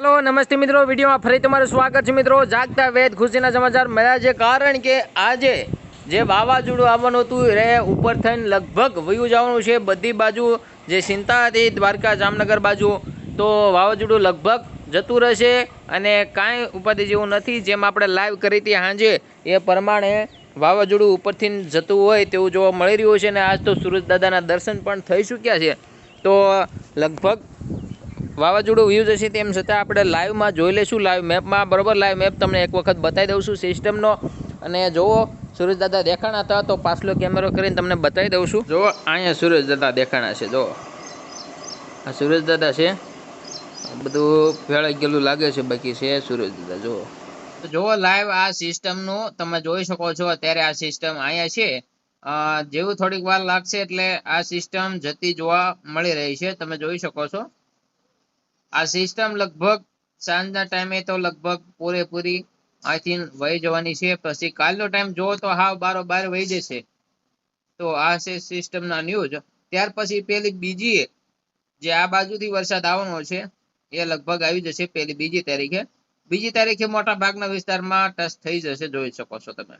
Hello નમસ્તે મિત્રો, વિડીયોમાં ફરી તમારું સ્વાગત છે મિત્રો। જાગતા વેદ ખુશીના સમાચાર મળ્યા છે, કારણ કે આજે જે વાવાઝોડું આવવાનું હતું રે ઉપર થઈને લગભગ વયું જવાનું છે બધી બાજુ। જે ચિંતા હતી દ્વારકા જામનગર બાજુ, તો વાવાઝોડું લગભગ જતું રહેશે અને કાંઈ ઉપાધિ જેવું નથી। જેમ આપણે લાઈવ કરી હતી સાંજે એ પ્રમાણે વાવાઝોડું ઉપરથી જતું હોય તેવું જોવા મળી રહ્યું છે અને આજ તો સૂરજ દાદાના દર્શન પણ થઈ ચૂક્યા છે। તો લગભગ વાવાઝોડું વ્યૂ જશે, તેમ છતાં આપણે લાઈવમાં જોઈ લઈશું, લાઈવ મેપમાં બરાબર। લાઈવ મેપ તમને એક વખત બતાવી દઉં છું સિસ્ટમનો, અને જુઓ સૂરજ દાદા દેખાણા હતા તો પાછલો કેમેરો કરીને તમને બતાવી દઉં છું। જુઓ અહીંયા સૂરજ દાદા દેખાણા છે, જુઓ આ સૂરજ દાદા છે। બધું ફેળાઈ ગયેલું લાગે છે, બાકી છે સૂરજ દાદા। જુઓ જુઓ લાઈવ આ સિસ્ટમનું તમે જોઈ શકો છો। અત્યારે આ સિસ્ટમ અહીંયા છે, જેવું થોડીક વાર લાગશે એટલે આ સિસ્ટમ જતી જોવા મળી રહી છે, તમે જોઈ શકો છો। આ સિસ્ટમ લગભગ સાંજના ટાઈમે તો લગભગ પૂરેપૂરી અહીંથી વહી જવાની છે। પછી કાલનો ટાઈમ જોવો તો હાવ બારોબાર વહી જશે। તો આ છે સિસ્ટમના ન્યૂઝ। ત્યાર પછી પેલી બીજી જે આ બાજુથી વરસાદ આવવાનો છે એ લગભગ આવી જશે પેલી બીજી તારીખે। બીજી તારીખે મોટા ભાગના વિસ્તારમાં ટચ થઈ જશે, જોઈ શકો છો તમે।